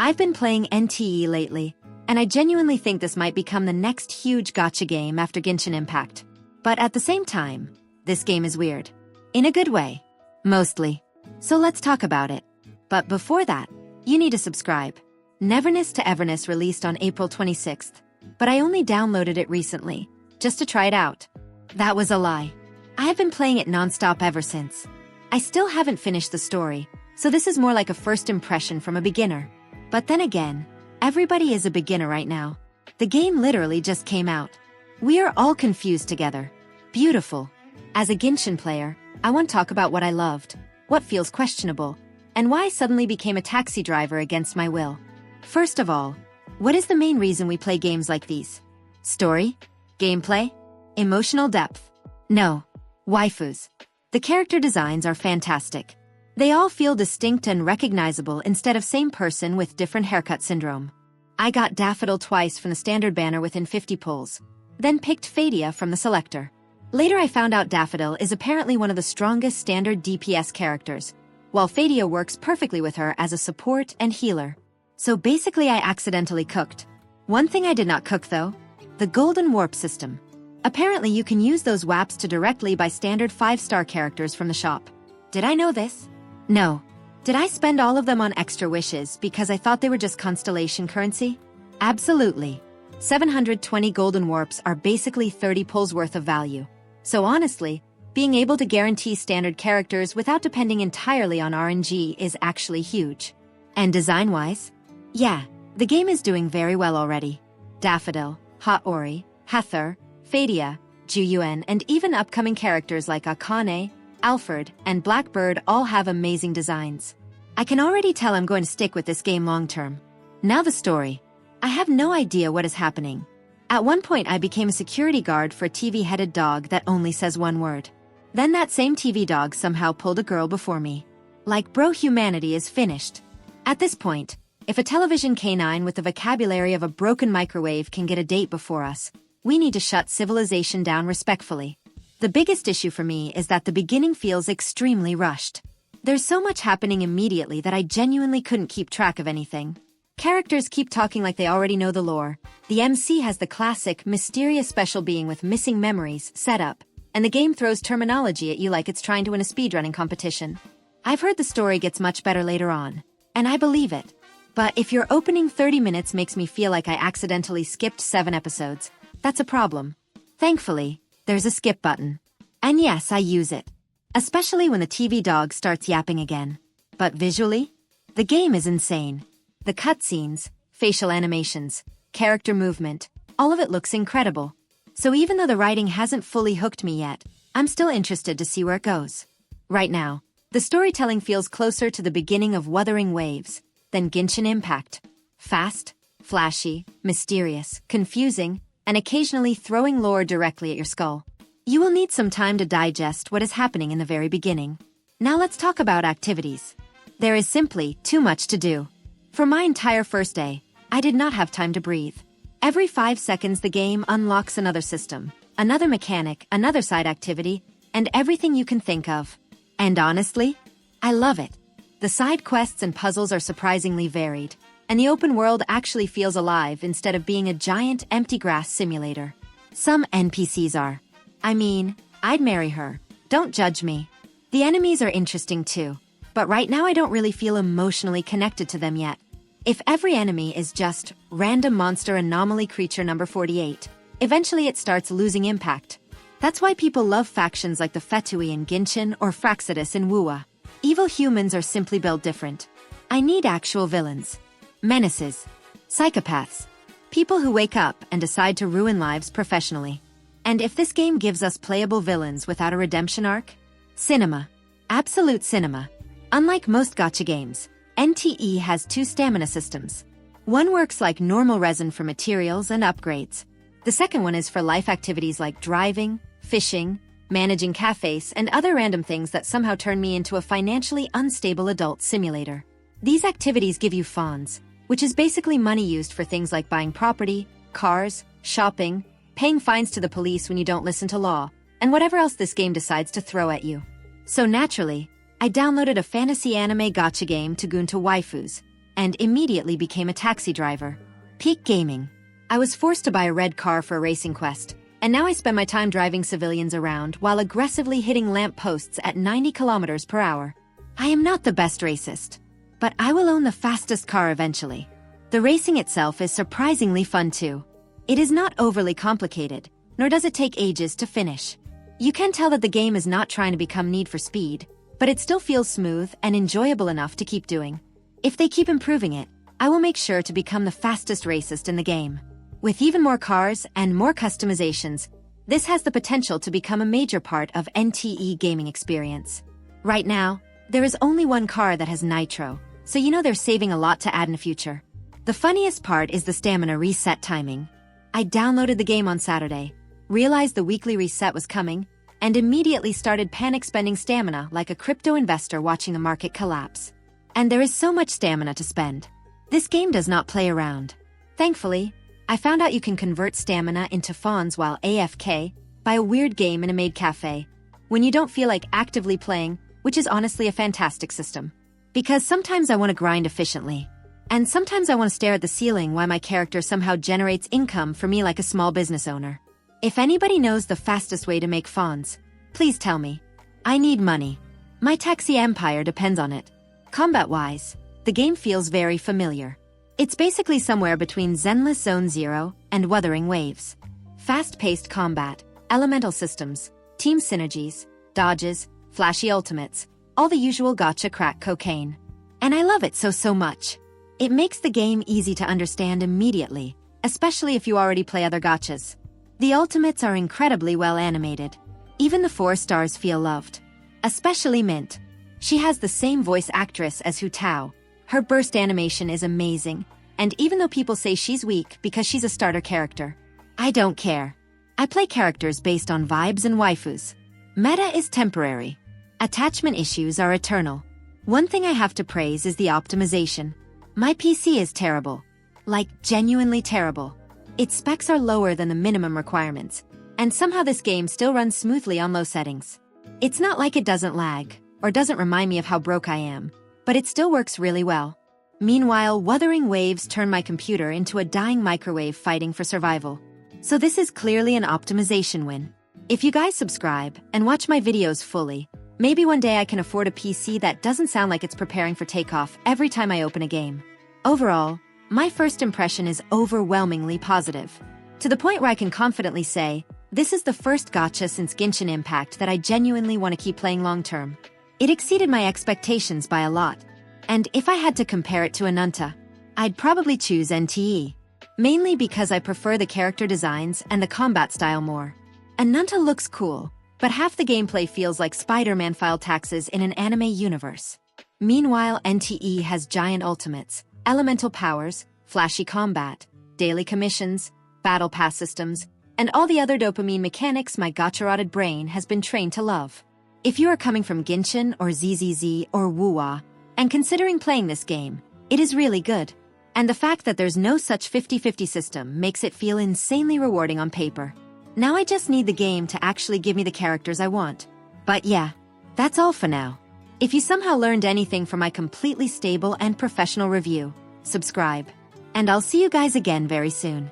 I've been playing NTE lately, and I genuinely think this might become the next huge gacha game after Genshin Impact. But at the same time, this game is weird. In a good way. Mostly. So let's talk about it. But before that, you need to subscribe. Neverness to Everness released on April 26th, but I only downloaded it recently, just to try it out. That was a lie. I have been playing it non-stop ever since. I still haven't finished the story, so this is more like a first impression from a beginner. But then again, everybody is a beginner right now. The game literally just came out. We are all confused together. Beautiful. As a Genshin player, I want to talk about what I loved, what feels questionable, and why I suddenly became a taxi driver against my will. First of all, what is the main reason we play games like these? Story? Gameplay? Emotional depth? No. Waifus. The character designs are fantastic. They all feel distinct and recognizable instead of same person with different haircut syndrome. I got Daffoldil twice from the standard banner within 50 pulls, then picked Fadia from the selector. Later I found out Daffoldil is apparently one of the strongest standard DPS characters, while Fadia works perfectly with her as a support and healer. So basically I accidentally cooked. One thing I did not cook though, the golden warp system. Apparently you can use those WAPs to directly buy standard 5-star characters from the shop. Did I know this? No. Did I spend all of them on extra wishes because I thought they were just constellation currency? Absolutely. 720 golden warps are basically 30 pulls worth of value. So honestly, being able to guarantee standard characters without depending entirely on RNG is actually huge. And design-wise? Yeah, the game is doing very well already. Daffoldil, Hotori, Hathor, Fadia, Juyuan, and even upcoming characters like Akane, Alfred, and Blackbird all have amazing designs. I can already tell I'm going to stick with this game long-term. Now the story. I have no idea what is happening. At one point I became a security guard for a TV-headed dog that only says one word. Then that same TV dog somehow pulled a girl before me. Like bro, humanity is finished. At this point, if a television canine with the vocabulary of a broken microwave can get a date before us, we need to shut civilization down respectfully. The biggest issue for me is that the beginning feels extremely rushed. There's so much happening immediately that I genuinely couldn't keep track of anything. Characters keep talking like they already know the lore. The MC has the classic, mysterious special being with missing memories set up, and the game throws terminology at you like it's trying to win a speedrunning competition. I've heard the story gets much better later on, and I believe it. But if your opening 30 minutes makes me feel like I accidentally skipped 7 episodes, that's a problem. Thankfully, there's a skip button. And yes, I use it. Especially when the TV dog starts yapping again. But visually, the game is insane. The cutscenes, facial animations, character movement, all of it looks incredible. So even though the writing hasn't fully hooked me yet, I'm still interested to see where it goes. Right now, the storytelling feels closer to the beginning of Wuthering Waves than Genshin Impact. Fast, flashy, mysterious, confusing, and occasionally throwing lore directly at your skull. You will need some time to digest what is happening in the very beginning. Now let's talk about activities. There is simply too much to do. For my entire first day, I did not have time to breathe. Every 5 seconds the game unlocks another system, another mechanic, another side activity, and everything you can think of. And honestly, I love it. The side quests and puzzles are surprisingly varied, and the open world actually feels alive instead of being a giant empty grass simulator. Some NPCs are. I mean, I'd marry her. Don't judge me. The enemies are interesting too, but right now I don't really feel emotionally connected to them yet. If every enemy is just random monster anomaly creature number 48, eventually it starts losing impact. That's why people love factions like the Fetui in Genshin or Fraxidus in Wuwa. Evil humans are simply built different. I need actual villains. Menaces. Psychopaths. People who wake up and decide to ruin lives professionally. And if this game gives us playable villains without a redemption arc? Cinema. Absolute cinema. Unlike most gacha games, NTE has 2 stamina systems. One works like normal resin for materials and upgrades. The second one is for life activities like driving, fishing, managing cafes, and other random things that somehow turn me into a financially unstable adult simulator. These activities give you funds, which is basically money used for things like buying property, cars, shopping, paying fines to the police when you don't listen to law, and whatever else this game decides to throw at you. So naturally, I downloaded a fantasy anime gacha game to goon to waifus, and immediately became a taxi driver. Peak gaming. I was forced to buy a red car for a racing quest, and now I spend my time driving civilians around while aggressively hitting lamp posts at 90 kilometers per hour. I am not the best racist, but I will own the fastest car eventually. The racing itself is surprisingly fun too. It is not overly complicated, nor does it take ages to finish. You can tell that the game is not trying to become Need for Speed, but it still feels smooth and enjoyable enough to keep doing. If they keep improving it, I will make sure to become the fastest racist in the game. With even more cars and more customizations, this has the potential to become a major part of NTE gaming experience. Right now, there is only one car that has nitro, so you know they're saving a lot to add in the future. The funniest part is the stamina reset timing. I downloaded the game on Saturday, realized the weekly reset was coming, and immediately started panic spending stamina like a crypto investor watching the market collapse. And there is so much stamina to spend. This game does not play around. Thankfully, I found out you can convert stamina into fawns while AFK by a weird game in a maid cafe, when you don't feel like actively playing, which is honestly a fantastic system. Because sometimes I want to grind efficiently, and sometimes I want to stare at the ceiling while my character somehow generates income for me like a small business owner. If anybody knows the fastest way to make fawns, please tell me. I need money. My taxi empire depends on it. Combat-wise, the game feels very familiar. It's basically somewhere between Zenless Zone Zero and Wuthering Waves. Fast-paced combat, elemental systems, team synergies, dodges, flashy ultimates, all the usual gacha crack cocaine. And I love it so much. It makes the game easy to understand immediately, especially if you already play other gachas. The ultimates are incredibly well animated. Even the 4 stars feel loved. Especially Mint. She has the same voice actress as Hu Tao. Her burst animation is amazing, and even though people say she's weak because she's a starter character, I don't care. I play characters based on vibes and waifus. Meta is temporary. Attachment issues are eternal. One thing I have to praise is the optimization. My PC is terrible. Like, genuinely terrible. Its specs are lower than the minimum requirements, and somehow this game still runs smoothly on low settings. It's not like it doesn't lag, or doesn't remind me of how broke I am, but it still works really well. Meanwhile, Wuthering Waves turn my computer into a dying microwave fighting for survival. So this is clearly an optimization win. If you guys subscribe and watch my videos fully, maybe one day I can afford a PC that doesn't sound like it's preparing for takeoff every time I open a game. Overall, my first impression is overwhelmingly positive. To the point where I can confidently say, this is the first gacha since Genshin Impact that I genuinely want to keep playing long-term. It exceeded my expectations by a lot. And if I had to compare it to Anunta, I'd probably choose NTE. Mainly because I prefer the character designs and the combat style more. Anunta looks cool, but half the gameplay feels like Spider-Man file taxes in an anime universe. Meanwhile, NTE has giant ultimates, elemental powers, flashy combat, daily commissions, battle pass systems, and all the other dopamine mechanics my gacha-rotted brain has been trained to love. If you are coming from Genshin or YyyZzz or WooWa, and considering playing this game, it is really good. And the fact that there's no such 50-50 system makes it feel insanely rewarding on paper. Now I just need the game to actually give me the characters I want. But yeah, that's all for now. If you somehow learned anything from my completely stable and professional review, subscribe. And I'll see you guys again very soon.